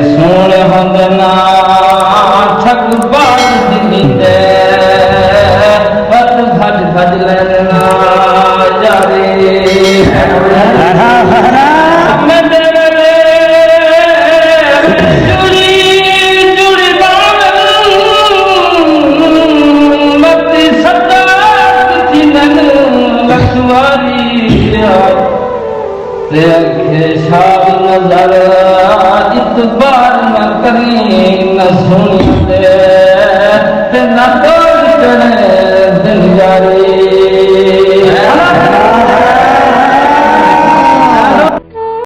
सोने हंदना ठग बाज दिली दे पत भज भज लेना जारे मैं तेरे जुड़ी जुड़ी बाल मत सदा जिनन लखवारी ते अखे शाद नजर इतबार न करी न सुन दे न तोड़ करे दिल जारी